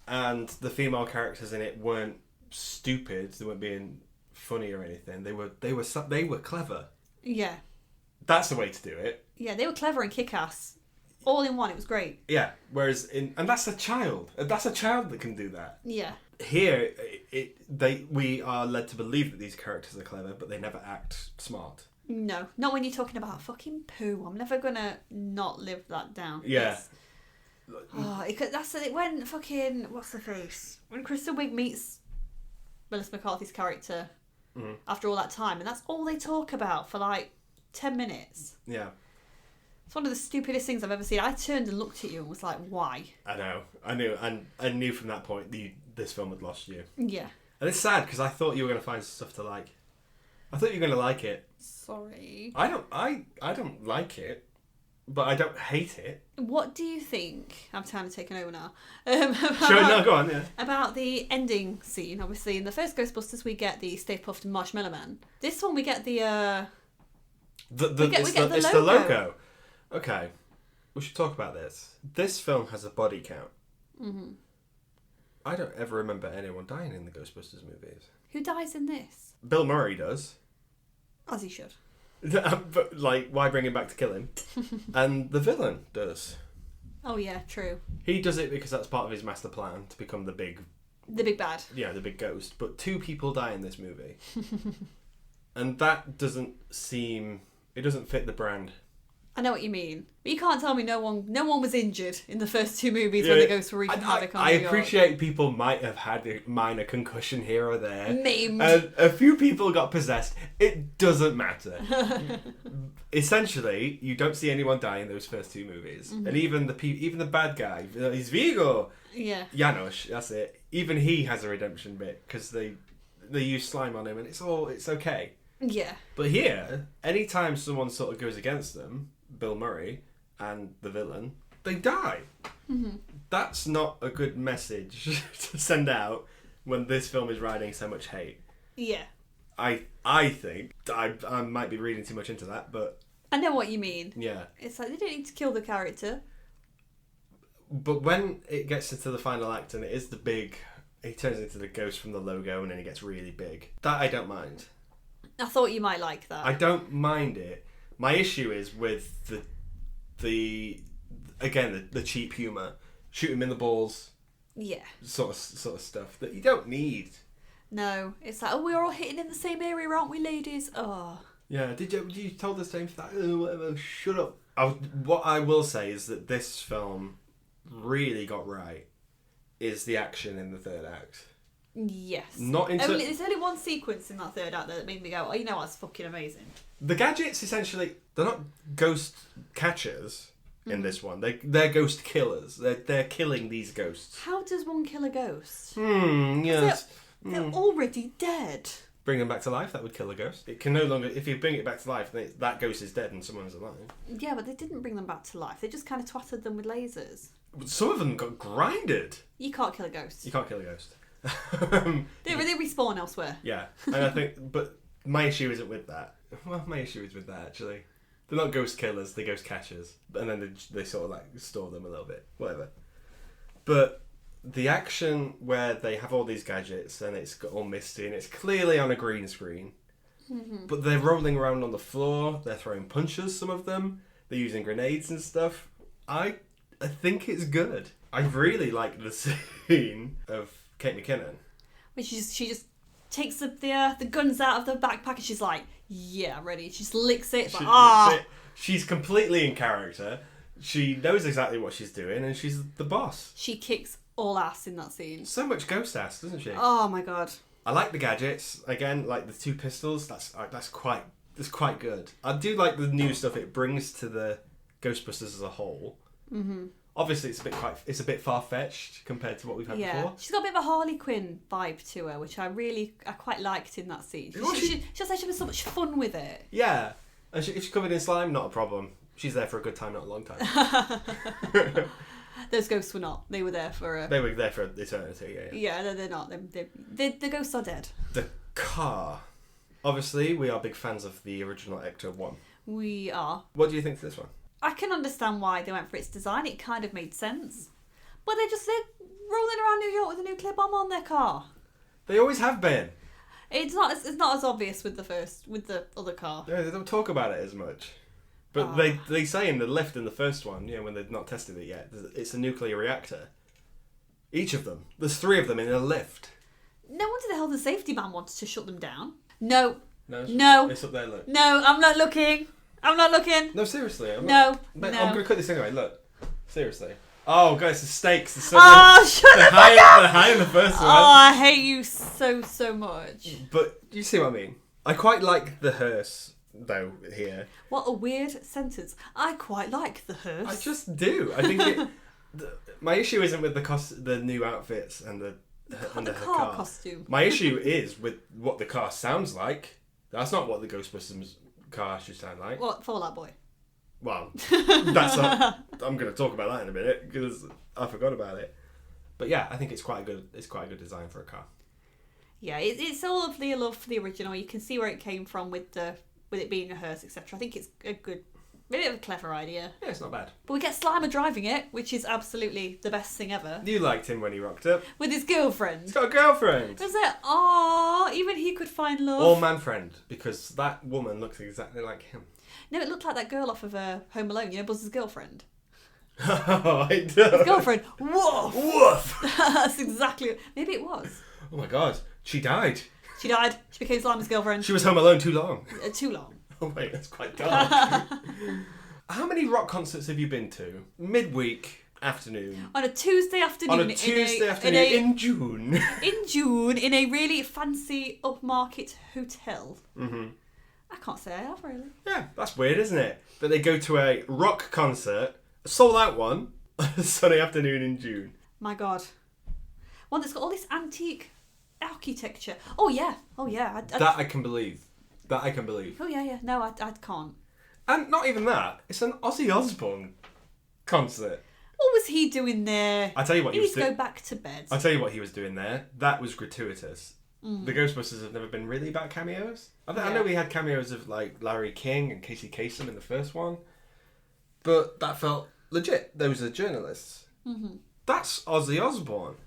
And the female characters in it weren't stupid. They weren't being funny or anything. They were clever. Yeah. That's the way to do it. Yeah, they were clever and kick-ass. All in one, it was great. Yeah, whereas and that's a child. That's a child that can do that. Yeah. Here, we are led to believe that these characters are clever, but they never act smart. No, not when you're talking about fucking poo. I'm never gonna not live that down. Yeah. That's it. When fucking what's the face? When Kristen Wiig meets Melissa McCarthy's character after all that time, and that's all they talk about for like 10 minutes. Yeah. It's one of the stupidest things I've ever seen. I turned and looked at you and was like, why? I know. I knew. And I knew from that point this film had lost you. Yeah. And it's sad because I thought you were going to find stuff to like. I thought you were going to like it. Sorry. I don't like it, but I don't hate it. What do you think? I'm kind of taking over now. Sure, no, go on, yeah. About the ending scene. Obviously, in the first Ghostbusters, we get the Stay Puft Marshmallow Man. This one, we get the It's the logo. Okay, we should talk about this. This film has a body count. Mm-hmm. I don't ever remember anyone dying in the Ghostbusters movies. Who dies in this? Bill Murray does. As he should. But, like, why bring him back to kill him? And the villain does. Oh yeah, true. He does it because that's part of his master plan to become the big bad. Yeah, the big ghost. But 2 people die in this movie. And that doesn't fit the brand. I know what you mean. But you can't tell me no one was injured in the first 2 movies when the ghosts were wreaking havoc on New York. I appreciate people might have had a minor concussion here or there. Maimed. A few people got possessed. It doesn't matter. Essentially, you don't see anyone die in those first 2 movies. Mm-hmm. And even the bad guy, he's Vigo. Yeah. Janosch, that's it. Even he has a redemption bit because they use slime on him and it's okay. Yeah. But here, anytime someone sort of goes against them, Bill Murray and the villain, they die. Mm-hmm. That's not a good message to send out when this film is riding so much hate. Yeah. I think I might be reading too much into that, but I know what you mean. Yeah. It's like they don't need to kill the character. But when it gets into the final act and it is he turns into the ghost from the logo and then he gets really big. That I don't mind. I thought you might like that. I don't mind it. My issue is with the cheap humour, shoot him in the balls, yeah, sort of stuff that you don't need. No, it's like, we're all hitting in the same area, aren't we, ladies? Oh, yeah. Did you told the same thing? Oh, whatever. Shut up. What I will say is that this film really got right is the action in the third act. Yes. There's only one sequence in that third act that made me go, oh, you know what's fucking amazing. The gadgets, essentially, they're not ghost catchers in this one. They're ghost killers. They're killing these ghosts. How does one kill a ghost? Yes. They're already dead. Bring them back to life, that would kill a ghost. It can no longer... If you bring it back to life, that ghost is dead and someone's alive. Yeah, but they didn't bring them back to life. They just kind of twatted them with lasers. Some of them got grinded. You can't kill a ghost. You can't kill a ghost. They respawn elsewhere. Yeah, and I think... But my issue isn't with that. Well, my issue is with that, actually. They're not ghost killers, they're ghost catchers. And then they sort of like store them a little bit. Whatever. But the action where they have all these gadgets and it's got all misty and it's clearly on a green screen. Mm-hmm. But they're rolling around on the floor, they're throwing punches, some of them. They're using grenades and stuff. I think it's good. I really like the scene of Kate McKinnon. When she just takes the guns out of the backpack and she's like, yeah, ready. She just licks it. She's completely in character. She knows exactly what she's doing and she's the boss. She kicks all ass in that scene. So much ghost ass, doesn't she? Oh my god. I like the gadgets. Again, like the 2 pistols, that's quite good. I do like the new stuff it brings to the Ghostbusters as a whole. Mm-hmm. Obviously, it's a bit far fetched compared to what we've had before. She's got a bit of a Harley Quinn vibe to her, which I quite liked in that scene. She just had so much fun with it. Yeah, and if she's covered in slime, not a problem. She's there for a good time, not a long time. Those ghosts were not. They were there for. They were there for eternity. Yeah. Yeah, they're not. The ghosts are dead. The car. Obviously, we are big fans of the original Ecto 1. We are. What do you think of this one? I can understand why they went for its design. It kind of made sense. But they're rolling around New York with a nuclear bomb on their car. They always have been. It's not as obvious with the other car. Yeah, they don't talk about it as much. But they say in the lift in the first one, when they've not tested it yet, it's a nuclear reactor. Each of them. There's 3 of them in a lift. No wonder the health and safety man wanted to shut them down. No. It's up there, look. No, I'm not looking. No, seriously. I'm no. going to cut this anyway, look. Seriously. Oh, guys, the stakes. Shut up! They're high in the first one. Oh, I hate you so much. But you see what I mean? I quite like the hearse, though, here. What a weird sentence. I quite like the hearse. I just do. I think my issue isn't with the new outfits and the car costume. My issue is with what the car sounds like. That's not what the Ghostbusters car should sound like. What, Fallout Boy? Well, I'm going to talk about that in a minute because I forgot about it. But yeah, I think it's quite a good design for a car. Yeah, it's all of the love for the original. You can see where it came from with it being a hearse, etc. I think it's a bit of a clever idea. Yeah, it's not bad. But we get Slimer driving it, which is absolutely the best thing ever. You liked him when he rocked up. With his girlfriend. He's got a girlfriend. Was it? Oh, even he could find love. Or man friend, because that woman looks exactly like him. No, it looked like that girl off of Home Alone, Buzz's girlfriend. Oh, it does. His girlfriend. Woof! Woof! That's exactly... Maybe it was. Oh my god, she died. She died. She became Slimer's girlfriend. She was home alone too long. Too long. Oh wait, that's quite dark. How many rock concerts have you been to? Midweek afternoon. On a Tuesday afternoon. On a Tuesday afternoon in June. In June, in a really fancy upmarket hotel. Mm-hmm. I can't say I have, really. Yeah, that's weird, isn't it? But they go to a rock concert, a sold-out one, a Sunday afternoon in June. My God. One that's got all this antique architecture. Oh, yeah. That I can believe. Oh, yeah. No, I can't. And not even that. It's an Ozzy Osbourne concert. What was he doing there? I tell you what he was doing. He needs to go back to bed. I'll tell you what he was doing there. That was gratuitous. The Ghostbusters have never been really about cameos. I know we had cameos of like Larry King and Casey Kasem in the first one, but that felt legit. Those are journalists. Mm-hmm. That's Ozzy Osbourne.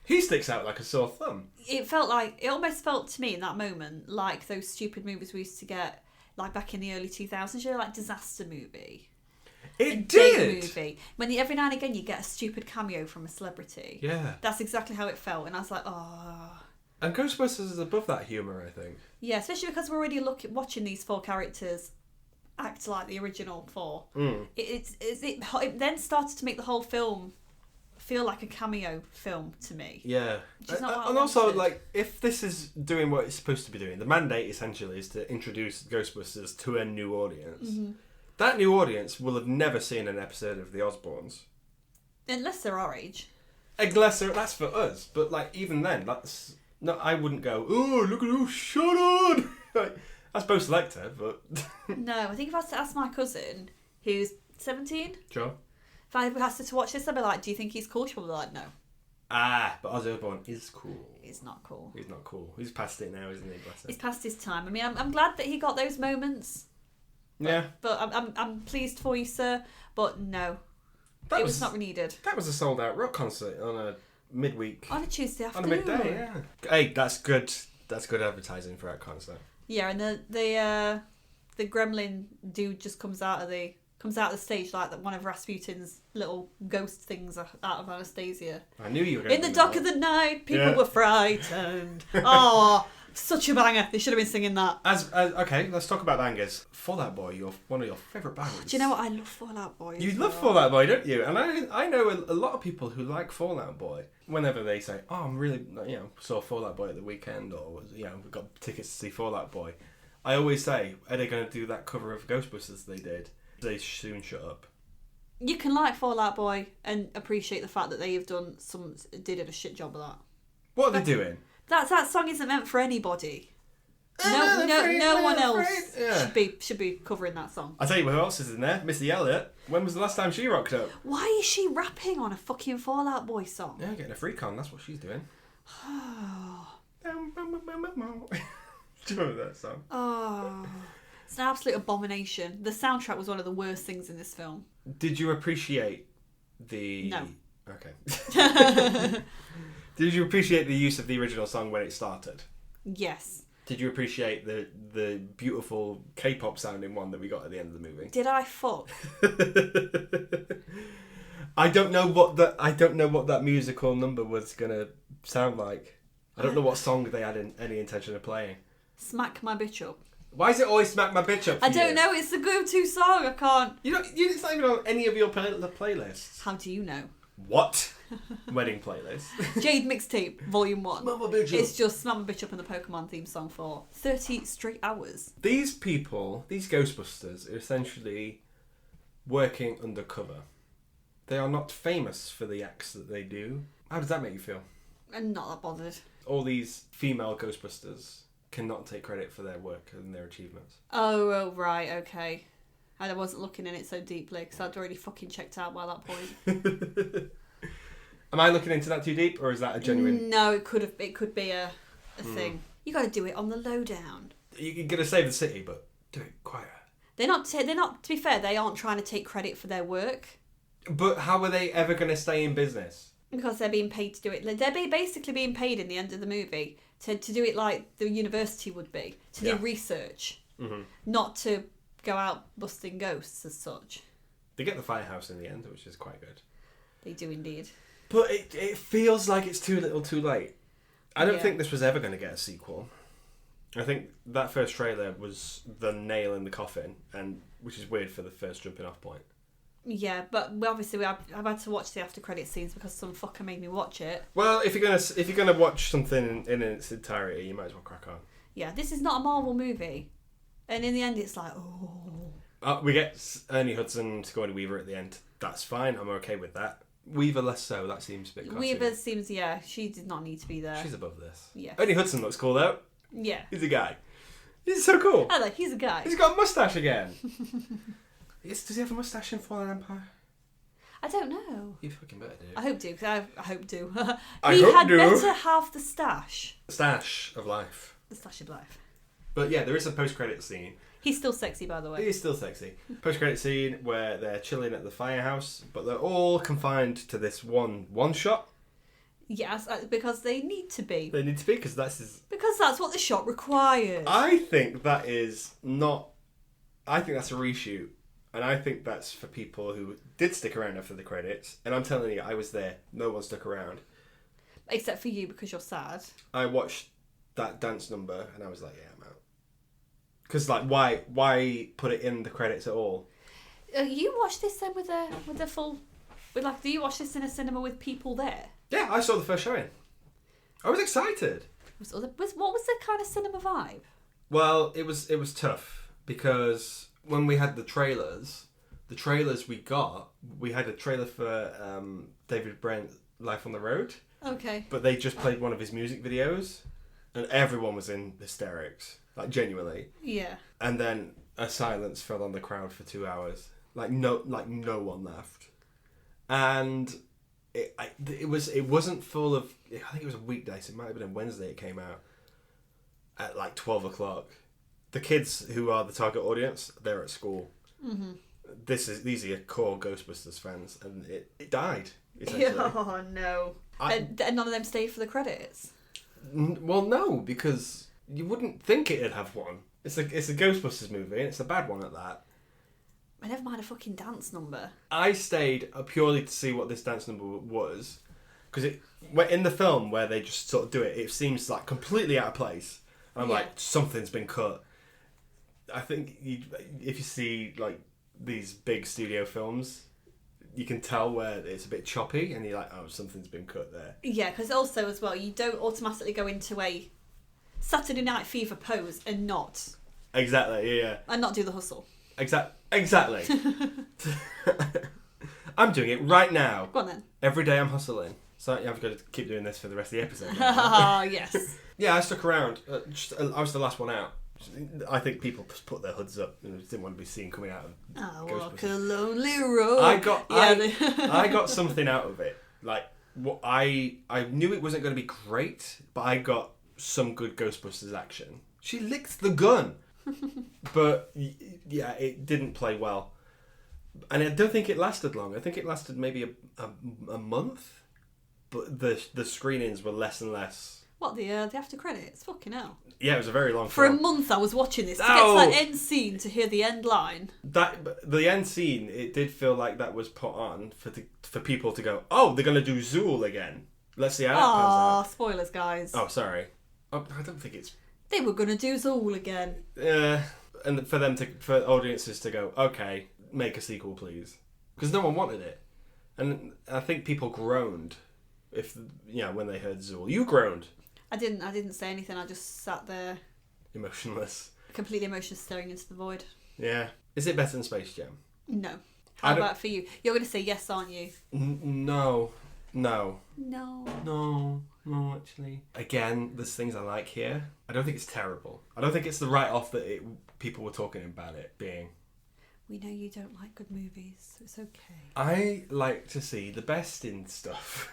He sticks out like a sore thumb. It almost felt to me in that moment like those stupid movies we used to get like back in the early 2000s, like Disaster Movie. It did. Movie. When every now and again you get a stupid cameo from a celebrity. Yeah. That's exactly how it felt, and I was like, oh. And Ghostbusters is above that humour, I think. Yeah, especially because we're already watching these 4 characters act like the original 4. It then started to make the whole film feel like a cameo film to me. Yeah. Which is not what I and also, wanted. like, if this is doing what it's supposed to be doing, the mandate essentially is to introduce Ghostbusters to a new audience. Mm-hmm. That new audience will have never seen an episode of The Osbournes. Unless they're our age. Unless that's for us. But, like, even then, that's... No, I wouldn't go, oh, look at who shut on! That's Bo Selector, but... No, I think if I was to ask my cousin, who's 17... Sure. If I ever asked her to watch this, I'd be like, do you think he's cool? She'll be like, no. But Ozzy Osbourne is cool. He's not cool. He's not cool. He's past it now, isn't he? Bless him. He's past his time. I mean, I'm glad that he got those moments. Yeah. But I'm pleased for you, sir. But no. It was not needed. That was a sold-out rock concert on a midweek. On a Tuesday afternoon. On a midday, yeah. Hey, that's good. That's good advertising for that concert. Yeah, and the gremlin dude just comes out of the stage like that. One of Rasputin's little ghost things out of Anastasia. I knew you were going in the dark of the night. People were frightened. Oh, such a banger! They should have been singing that. Okay, let's talk about bangers. Fall Out Boy, one of your favourite bangers. Do you know what? I love Fall Out Boy. You love Fall Out Boy, don't you? And I know a lot of people who like Fall Out Boy. Whenever they say, "Oh, I'm really saw Fall Out Boy at the weekend," or we got tickets to see Fall Out Boy, I always say, "Are they going to do that cover of Ghostbusters they did?" They soon shut up. You can like Fall Out Boy and appreciate the fact that they have did a shit job of that. What are they doing? That song isn't meant for anybody. No one else should be covering that song. I'll tell you who else is in there. Missy Elliott. When was the last time she rocked up? Why is she rapping on a fucking Fall Out Boy song? Yeah, getting a freak on. That's what she's doing. Do you remember that song? Oh, it's an absolute abomination. The soundtrack was one of the worst things in this film. Did you appreciate the... No. Okay. Did you appreciate the use of the original song when it started? Yes. Did you appreciate the beautiful K-pop sounding one that we got at the end of the movie? Did I fuck? I don't know what that musical number was gonna sound like. I don't know what song they had any intention of playing. Smack My Bitch Up. Why is it always Smack My Bitch Up? I don't know. It's the go-to song. I can't. It's not even on any of your playlists. How do you know? What? Wedding playlist. Jade Mixtape, Volume 1. Smack My Bitch Up. It's just Smack My Bitch Up and the Pokemon theme song for 30 straight hours. These people, these Ghostbusters, are essentially working undercover. They are not famous for the acts that they do. How does that make you feel? I'm not that bothered. All these female Ghostbusters cannot take credit for their work and their achievements. Oh, right, okay. And I wasn't looking in it so deeply because I'd already fucking checked out by that point. Am I looking into that too deep, or is that a genuine... No, it could be a thing. You got to do it on the lowdown. You're going to save the city, but do it quieter. They're not, to be fair, they aren't trying to take credit for their work. But how are they ever going to stay in business? Because they're being paid to do it. They're basically being paid in the end of the movie to do it like the university would be, to do research, not to go out busting ghosts as such. They get the firehouse in the end, which is quite good. They do indeed. But it feels like it's too little too late. I don't think this was ever going to get a sequel. I think that first trailer was the nail in the coffin, and which is weird for the first jumping off point. Yeah, but obviously I've had to watch the after credit scenes because some fucker made me watch it. Well, if you're gonna watch something in its entirety, you might as well crack on. Yeah, this is not a Marvel movie, and in the end, it's like we get Ernie Hudson, Sigourney Weaver at the end. That's fine. I'm okay with that. Weaver less so. That seems a bit cartoony. Weaver seems she did not need to be there. She's above this. Yeah. Ernie Hudson looks cool though. Yeah. He's a guy. He's so cool. I like. He's a guy. He's got a mustache again. Does he have a mustache in Fallen Empire? I don't know. You fucking better do. I hope do. I hope do. He had better have the stash. The stash of life. The stash of life. But yeah, there is a post-credit scene. He's still sexy, by the way. He is still sexy. Post-credit scene where they're chilling at the firehouse, but they're all confined to this one shot. Yes, because they need to be. They need to be, because that's what the shot requires. I think that is not... I think that's a reshoot. And I think that's for people who did stick around after the credits. And I'm telling you, I was there. No one stuck around. Except for you, because you're sad. I watched that dance number, and I was like, yeah, I'm out. Because, like, why put it in the credits at all? You watched this then with the full... do you watch this in a cinema with people there? Yeah, I saw the first showing. I was excited. What was the kind of cinema vibe? Well, it was tough, because... when we had the trailers we had a trailer for David Brent, Life on the Road. Okay. But they just played one of his music videos, and everyone was in hysterics, like genuinely. Yeah. And then a silence fell on the crowd for 2 hours. Like no one laughed, and it wasn't full of. I think it was a weekday, so it might have been a Wednesday. It came out at like 12:00. The kids who are the target audience, they're at school. Mm-hmm. These are your core Ghostbusters fans, and it died. Oh no! And none of them stayed for the credits. Well, no, because you wouldn't think it'd have one. It's a Ghostbusters movie, and it's a bad one at that. I never mind a fucking dance number. I stayed purely to see what this dance number was, because in the film where they just sort of do it, it seems like completely out of place. And I'm like, something's been cut. I think if you see like these big studio films, you can tell where it's a bit choppy, and you're like, oh, something's been cut there. Yeah, because also as well, you don't automatically go into a Saturday Night Fever pose and not. Exactly, yeah. And not do the hustle. Exactly. I'm doing it right now. Go on then. Every day I'm hustling. So I've got to keep doing this for the rest of the episode. Ah, yes. Yeah, I stuck around. I was the last one out. I think people put their hoods up and didn't want to be seen coming out of walk a lonely road. I got something out of it. Like, what I knew it wasn't going to be great, but I got some good Ghostbusters action. She licked the gun. But, yeah, it didn't play well. And I don't think it lasted long. I think it lasted maybe a month. But the screenings were less and less. What, the after credits? Fucking hell. Yeah, it was a very long For film. a month I was watching this to get to that end scene to hear the end line. The end scene, it did feel like that was put on for people to go, oh, they're going to do Zool again. Let's see how that pans out. Spoilers, guys. Oh, sorry. I don't think it's... They were going to do Zool again. And for audiences to go, okay, make a sequel, please. Because no one wanted it. And I think people groaned when they heard Zool. You groaned. I didn't say anything. I just sat there, emotionless, completely emotionless, staring into the void. Yeah. Is it better than Space Jam? No. How about for you? You're going to say yes, aren't you? No. No. Actually. Again, there's things I like here. I don't think it's terrible. I don't think it's the write-off that people were talking about it being. We know you don't like good movies, so it's okay. I like to see the best in stuff.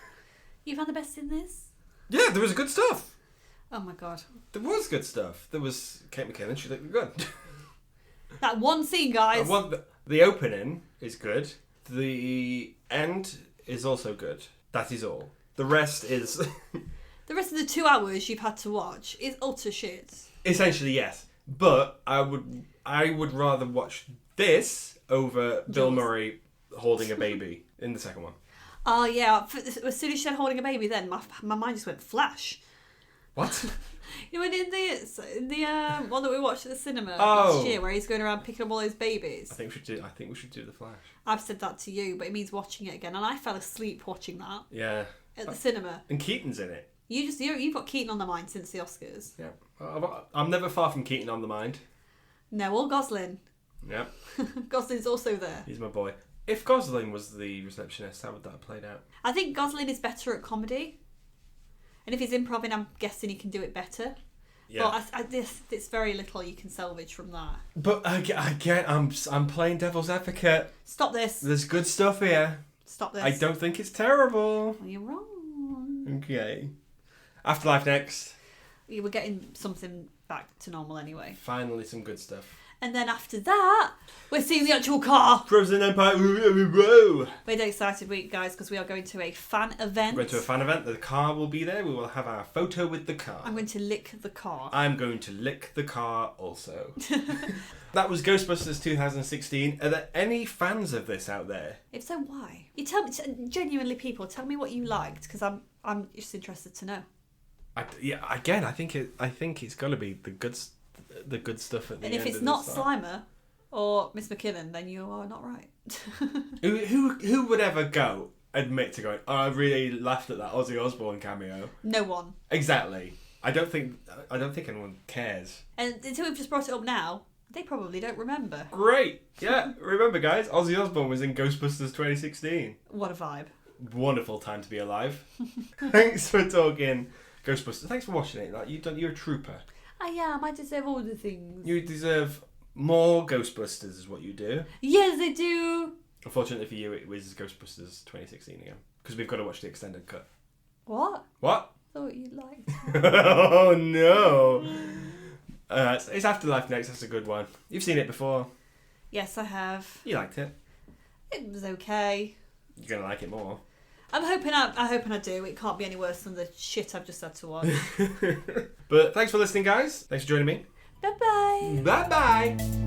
You found the best in this? Yeah, there was good stuff. Oh my god. There was good stuff. There was Kate McKinnon, she looked good. That one scene, guys. The opening is good. The end is also good. That is all. The rest is... The rest of the 2 hours you've had to watch is utter shit. Essentially, yes. But I would rather watch this over Bill Murray holding a baby in the second one. Oh, yeah. As soon as she said holding a baby, then my mind just went flash. What? You know, in the one that we watched at the cinema last year, where he's going around picking up all those babies. I think we should do the Flash. I've said that to you, but it means watching it again, and I fell asleep watching that. Yeah. At the cinema. And Keaton's in it. You've got Keaton on the mind since the Oscars. Yeah. I'm never far from Keaton on the mind. No, or Gosling. Yep. Gosling's also there. He's my boy. If Gosling was the receptionist, how would that have played out? I think Gosling is better at comedy. And if he's improvising, I'm guessing he can do it better. Yeah. But it's very little you can salvage from that. But again, I'm playing devil's advocate. Stop this. There's good stuff here. Stop this. I don't think it's terrible. Well, you're wrong. Okay. Afterlife next. We were getting something back to normal anyway. Finally, some good stuff. And then after that, we're seeing the actual car. Frozen Empire. We're an excited week, guys, because we are going to a fan event. We're going to a fan event. The car will be there. We will have our photo with the car. I'm going to lick the car. I'm going to lick the car also. That was Ghostbusters 2016. Are there any fans of this out there? If so, why? You tell me, genuinely, people, tell me what you liked, because I'm just interested to know. I think it's got to be the good stuff at the end. And if it's not Slimer or Miss McKinnon, then you are not right. Who would ever admit to going, oh, I really laughed at that Ozzy Osbourne cameo? No one. Exactly. I don't think anyone cares. And until we've just brought it up now, they probably don't remember. Great. Yeah, remember, guys, Ozzy Osbourne was in Ghostbusters 2016. What a vibe. Wonderful time to be alive. Thanks for talking Ghostbusters. Thanks for watching it. You're a trooper. I am. I deserve all the things. You deserve more Ghostbusters is what you do. Yes, I do. Unfortunately for you, it was Ghostbusters 2016 again. Because we've got to watch the extended cut. What? What? I thought you liked Oh, no. It's Afterlife next. That's a good one. You've seen it before. Yes, I have. You liked it. It was okay. You're going to like it more. I'm hoping I do. It can't be any worse than the shit I've just had to watch. But thanks for listening, guys. Thanks for joining me. Bye-bye. Bye-bye.